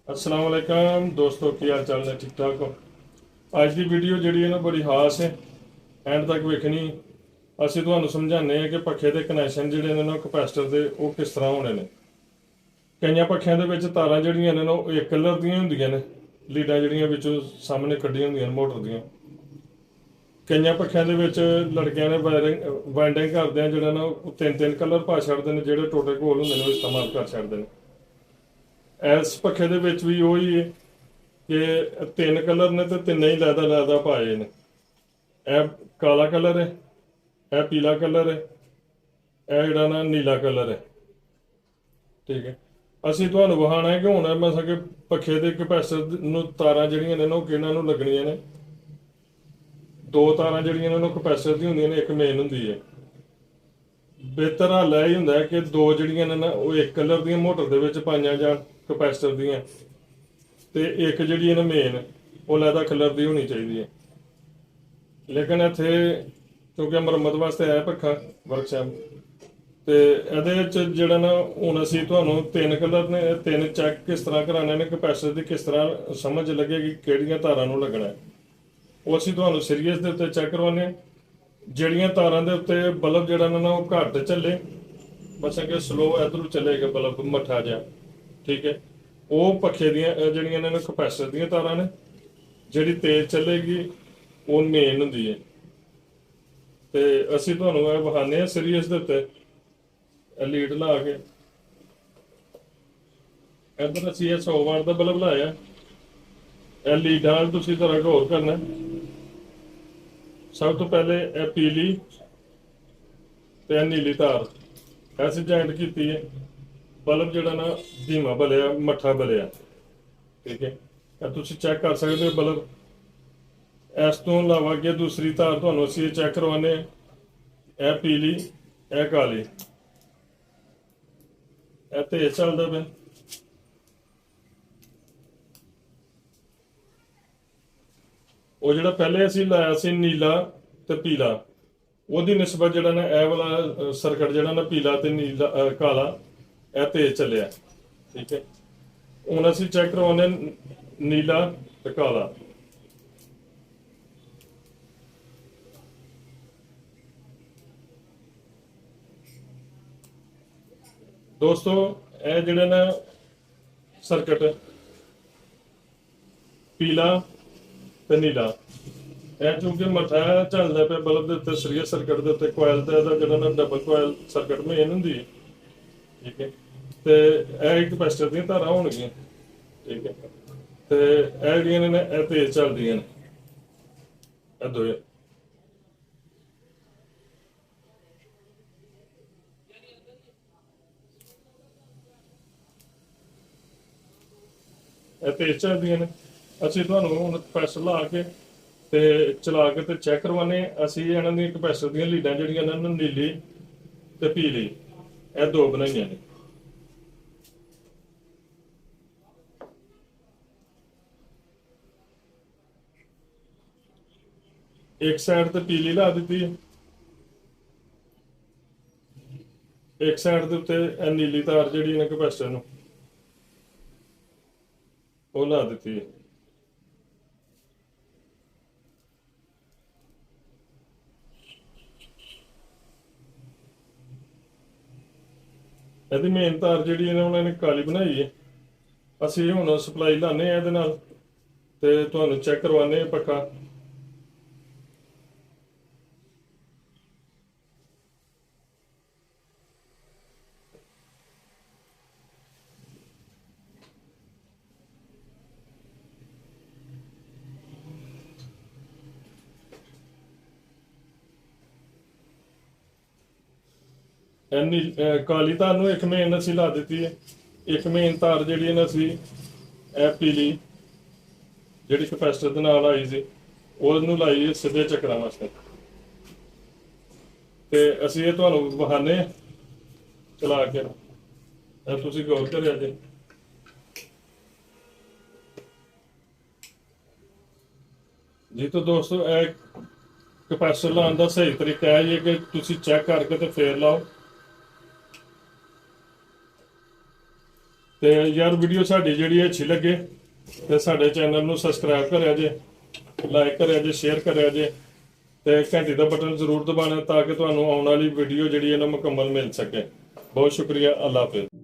अस्सलाम वालेकुम दोस्तों, की हाल चाल ने? ठीक ठाक हो? ਅੱਜ ਦੀ ਵੀਡੀਓ ਜਿਹੜੀ ਹੈ ਨਾ ਬੜੀ ਖਾਸ ਹੈ। ਐਂਡ ਤੱਕ ਵੇਖਣੀ। ਅਸੀਂ ਤੁਹਾਨੂੰ ਸਮਝਾਉਂਦੇ ਹਾਂ ਕਿ ਪੱਖੇ ਦੇ ਕਨੈਕਸ਼ਨ ਜਿਹੜੇ ਨੇ ਨਾ ਕਪੈਸਿਟਰ ਦੇ ਉਹ ਕਿਸ ਤਰ੍ਹਾਂ ਹੋਣੇ ਨੇ। ਕਈਆਂ ਪੱਖਿਆਂ ਦੇ ਵਿੱਚ ਤਾਰਾਂ ਜਿਹੜੀਆਂ ਨੇ ਨਾ ਉਹ ਇੱਕ ਕਲਰ ਦੀਆਂ ਹੁੰਦੀਆਂ ਨੇ, ਲੀਡਾਂ ਜਿਹੜੀਆਂ ਵਿੱਚੋਂ ਸਾਹਮਣੇ ਕੱਢੀਆਂ ਹੁੰਦੀਆਂ ਨੇ ਮੋਟਰ ਦੀਆਂ। ਕਈਆਂ ਪੱਖਿਆਂ ਦੇ ਵਿੱਚ ਲੜਕਿਆਂ ਨੇ ਵਾਇਰਿੰਗ ਕਰਦਿਆਂ ਜਿਹੜਾ ਨਾ ਉਹ ਤਿੰਨ ਤਿੰਨ ਕਲਰ ਪਾ ਛੱਡਦੇ ਨੇ, ਜਿਹੜੇ ਟੋਟੇ ਘੋਲ ਹੁੰਦੇ ਨੇ ਉਹ ਇਸਤੇਮਾਲ ਕਰ ਛੱਡਦੇ ਨੇ। ਇਸ ਪੱਖੇ ਦੇ ਵਿੱਚ ਵੀ ਉਹੀ ਹੈ ਕਿ ਤਿੰਨ ਕਲਰ ਨੇ ਤੇ ਤਿੰਨੇ ਹੀ ਲੈਦਾ ਪਾਏ ਨੇ। ਇਹ ਕਾਲਾ ਕਲਰ ਹੈ, ਇਹ ਪੀਲਾ ਕਲਰ ਹੈ, ਇਹ ਜਿਹੜਾ ਨਾ ਨੀਲਾ ਕਲਰ ਹੈ। ਠੀਕ ਹੈ, ਅਸੀਂ ਤੁਹਾਨੂੰ ਵਿਖਾਉਣਾ ਹੈ ਕਿ ਹੁਣ ਮਸਾਂ ਕਿ ਪੱਖੇ ਦੇ ਕਪੈਸਿਟਰ ਨੂੰ ਤਾਰਾਂ ਜਿਹੜੀਆਂ ਨੇ ਨਾ ਉਹ ਕਿਹਨਾਂ ਨੂੰ ਲੱਗਣੀਆਂ ਨੇ। ਦੋ ਤਾਰਾਂ ਜਿਹੜੀਆਂ ਨੇ ਉਹ ਕਪੈਸਿਟਰ ਦੀ ਹੁੰਦੀਆਂ ਨੇ, ਇੱਕ ਮੇਨ ਹੁੰਦੀ ਹੈ। ਬਿਹਤਰ ਹੱਲ ਇਹ ਹੀ ਹੁੰਦਾ ਹੈ ਕਿ ਦੋ ਜਿਹੜੀਆਂ ਨੇ ਨਾ ਉਹ ਇੱਕ ਕਲਰ ਦੀਆਂ ਮੋਟਰ ਦੇ ਵਿੱਚ ਪਾਈਆਂ ਜਾਣ ਕਪੈਸਿਟਰ ਦੀਆਂ, ਤੇ ਇੱਕ ਜਿਹੜੀ ਹੈ ਨਾ ਮੇਨ ਉਹ ਲੈਦਾ ਕਲਰ ਦੀ ਹੋਣੀ ਚਾਹੀਦੀ ਹੈ। ਲੇਕਿਨ ਇੱਥੇ ਕਿਉਂਕਿ ਮੁਰੰਮਤ ਵਾਸਤੇ ਆਇਆ ਪੱਖਾ ਵਰਕਸ਼ਾਪ, ਤੇ ਇਹਦੇ ਵਿੱਚ ਜਿਹੜਾ ਨਾ ਹੁਣ ਅਸੀਂ ਤੁਹਾਨੂੰ ਤਿੰਨ ਕਲਰ ਨੇ, ਤਿੰਨ ਚੈੱਕ ਕਿਸ ਤਰ੍ਹਾਂ ਕਰਾਉਣੇ ਨੇ, ਕਪੈਸਿਟਰ ਦੀ ਕਿਸ ਤਰ੍ਹਾਂ ਸਮਝ ਲੱਗੇਗੀ ਕਿਹੜੀਆਂ ਤਾਰਾਂ ਨੂੰ ਲੱਗਣਾ ਹੈ, ਉਹ ਅਸੀਂ ਤੁਹਾਨੂੰ ਸੀਰੀਅਸ ਦੇ ਉੱਤੇ ਚੈੱਕ ਕਰਵਾਉਂਦੇ ਹਾਂ। ਜਿਹੜੀਆਂ ਤਾਰਾਂ ਦੇ ਉੱਤੇ ਬਲਬ ਜਿਹੜਾ ਨਾ ਉਹ ਘੱਟ ਚੱਲੇ, ਬਸ ਕਿ ਸਲੋ ਇਧਰੋਂ ਚੱਲੇਗਾ ਬਲਬ ਮੱਠਾ ਜਿਹਾ, ਠੀਕ ਹੈ, ਉਹ ਪੱਖੇ ਦੀਆਂ ਜਿਹੜੀਆਂ ਨੇ ਕਪੈਸਿਟਰ ਦੀਆਂ ਤਾਰਾਂ ਨੇ। ਜਿਹੜੀ ਤੇਜ਼ ਚੱਲੇਗੀ ਉਹ ਮੇਨ ਹੁੰਦੀ ਹੈ। ਤੇ ਅਸੀਂ ਤੁਹਾਨੂੰ ਇਹ ਵਿਖਾਉਂਦੇ ਹਾਂ ਸੀਰੀਅਸ ਦੇ ਉੱਤੇ ਲੀਡ ਲਾ ਕੇ। ਇੱਧਰ ਅਸੀਂ ਇਹ 100 ਵਾਟ ਦਾ ਬਲਬ ਲਾਇਆ। ਇਹ ਲੀਡ ਨਾਲ ਤੁਸੀਂ ਜ਼ਰਾ ਗੌਰ ਕਰਨਾ। ਸਭ ਤੋਂ ਪਹਿਲੇ ਇਹ ਪੀਲੀ ਤੇ ਇਹ ਨੀਲੀ ਤਾਰ ਐਸੀ ਜੁਆਇੰਟ ਕੀਤੀ ਹੈ। ਬਲਬ ਜਿਹੜਾ ਨਾ ਧੀਮਾ ਬਲਿਆ, ਮੱਠਾ ਬਲਿਆ, ਠੀਕ ਹੈ। ਇਹ ਤੁਸੀਂ ਚੈੱਕ ਕਰ ਸਕਦੇ ਹੋ ਬਲਬ। ਇਸ ਤੋਂ ਇਲਾਵਾ ਅੱਗੇ ਦੂਸਰੀ ਤਾਰ ਤੁਹਾਨੂੰ ਅਸੀਂ ਇਹ ਚੈੱਕ ਕਰਵਾਉਂਦੇ ਹਾਂ। ਇਹ ਪੀਲੀ, ਇਹ ਕਾਲੀ, ਇਹ ਤੇਜ਼ ਚੱਲਦਾ ਪਿਆ। ਉਹ ਜਿਹੜਾ ਪਹਿਲੇ ਅਸੀਂ ਲਾਇਆ ਸੀ ਨੀਲਾ ਤੇ ਪੀਲਾ, ਉਹਦੀ ਨਿਸਬਤ ਜਿਹੜਾ ਨਾ ਇਹ ਵਾਲਾ ਸਰਕਟ ਜਿਹੜਾ ਨਾ ਪੀਲਾ ਤੇ ਨੀਲਾ ਕਾਲਾ ਇਹ ਤੇਜ਼ ਚੱਲਿਆ, ਠੀਕ ਹੈ। ਹੁਣ ਅਸੀਂ ਚੈੱਕ ਕਰਵਾਉਂਦੇ ਨੀਲਾ ਤੇ ਕਾਲਾ। ਦੋਸਤੋ ਇਹ ਜਿਹੜੇ ਨਾ ਸਰਕਟ ਪੀਲਾ ਤੇ ਨੀਲਾ, ਇਹ ਚੂੰਕਿ ਮੱਠਾ ਚੱਲਦਾ ਪਿਆ ਬਲਬ ਦੇ ਉੱਤੇ, ਸੀਰੀਅਸ ਸਰਕਟ ਦੇ ਉੱਤੇ ਕੋਇਲ ਤੇ ਇਹਦਾ ਜਿਹੜਾ ਨਾ ਡਬਲ ਕੋਇਲ ਸਰਕਟ ਮੇਨ ਹੁੰਦੀ ਹੈ, ਠੀਕ ਹੈ। ਤੇ ਇਹ ਕਪੈਸਿਟਰ ਦੀਆਂ ਤਾਰਾਂ ਹੋਣਗੀਆਂ, ਠੀਕ ਹੈ। ਤੇ ਇਹ ਜਿਹੜੀਆਂ ਨੇ ਇਹ ਤੇਜ਼ ਚੱਲਦੀਆਂ ਨੇ, ਇਹ ਦੋਏ। ਇਹ ਤੇਜ਼ ਚੱਲਦੀਆਂ ਨੇ। ਅਸੀਂ ਤੁਹਾਨੂੰ ਹੁਣ ਕਪੈਸਿਟਰ ਲਾ ਕੇ ਤੇ ਚਲਾ ਕੇ ਤੇ ਚੈੱਕ ਕਰਵਾਉਂਦੇ ਹਾਂ। ਅਸੀਂ ਇਹਨਾਂ ਦੀਆਂ ਕਪੈਸਿਟਰ ਦੀਆਂ ਲੀਡਾਂ ਜਿਹੜੀਆਂ ਨੇ ਨੀਲੀ ਤੇ ਪੀਲੀ ਇਹ ਦੋ ਬਣਾਈਆਂ ਨੇ। ਇੱਕ ਸਾਈਡ ਤੇ ਪੀਲੀ ਲਾ ਦਿੱਤੀ ਹੈ, ਇੱਕ ਸਾਈਡ ਦੇ ਉੱਤੇ ਇਹ ਨੀਲੀ ਤਾਰ ਜਿਹੜੀ ਨੇ ਕਪੈਸਿਟਰ ਨੂੰ ਉਹ ਲਾ ਦਿੱਤੀ ਹੈ। ਇਹਦੀ ਮੇਨ ਤਾਰ ਜਿਹੜੀ ਹੈ ਉਹਨਾਂ ਨੇ ਕਾਲੀ ਬਣਾਈ ਹੈ। ਅਸੀਂ ਹੁਣ ਸਪਲਾਈ ਲਾਉਂਦੇ ਹਾਂ ਇਹਦੇ ਨਾਲ ਤੇ ਤੁਹਾਨੂੰ ਚੈੱਕ ਕਰਵਾਉਂਦੇ ਹਾਂ ਪੱਕਾ। ਐਨੀ ਕਾਲੀ ਤਾਰ ਨੂੰ ਇੱਕ ਮੇਨ ਅਸੀਂ ਲਾ ਦਿੱਤੀ ਹੈ। ਇੱਕ ਮੇਨ ਤਾਰ ਜਿਹੜੀ ਹੈ ਨਾ ਅਸੀਂ ਇਹ ਪੀਲੀ ਜਿਹੜੀ ਕਪੈਸਿਟਰ ਦੇ ਨਾਲ ਆਈ ਸੀ ਉਹਨੂੰ ਲਾਈ ਸਿੱਧੇ ਚੱਕਰਾਂ ਵਾਸਤੇ। ਤੇ ਅਸੀਂ ਇਹ ਤੁਹਾਨੂੰ ਵਿਖਾਉਂਦੇ ਹਾਂ ਚਲਾ ਕੇ, ਤੁਸੀਂ ਗੌਰ ਕਰਿਆ ਜੇ। ਜੀ ਤਾਂ ਦੋਸਤੋ ਇਹ ਕਪੈਸਿਟਰ ਲਾਉਣ ਦਾ ਸਹੀ ਤਰੀਕਾ ਇਹ ਹੈ ਕਿ ਤੁਸੀਂ ਚੈੱਕ ਕਰਕੇ ਤੇ ਫੇਰ ਲਾਓ। ਤੇ ਯਾਰ ਵੀਡੀਓ ਸਾਡੀ ਜਿਹੜੀ ਅੱਛੀ ਲੱਗੇ ਤੇ ਸਾਡੇ ਚੈਨਲ ਨੂੰ ਸਬਸਕ੍ਰਾਈਬ ਕਰਿਆ ਜੇ, ਲਾਈਕ ਕਰਿਆ ਜੇ, ਸ਼ੇਅਰ ਕਰਿਆ ਜੇ ਤੇ ਘੰਟੀ ਦਾ ਬਟਨ ਜ਼ਰੂਰ ਦਬਾਉਣਾ ਤਾਂ ਕਿ ਤੁਹਾਨੂੰ ਆਉਣ ਵਾਲੀ ਵੀਡੀਓ ਜਿਹੜੀ ਹੈ ਨਾ ਮੁਕੰਮਲ ਮਿਲ ਸਕੇ। ਬਹੁਤ ਸ਼ੁਕਰੀਆ। ਅੱਲਾ ਹਾਫਿਜ਼।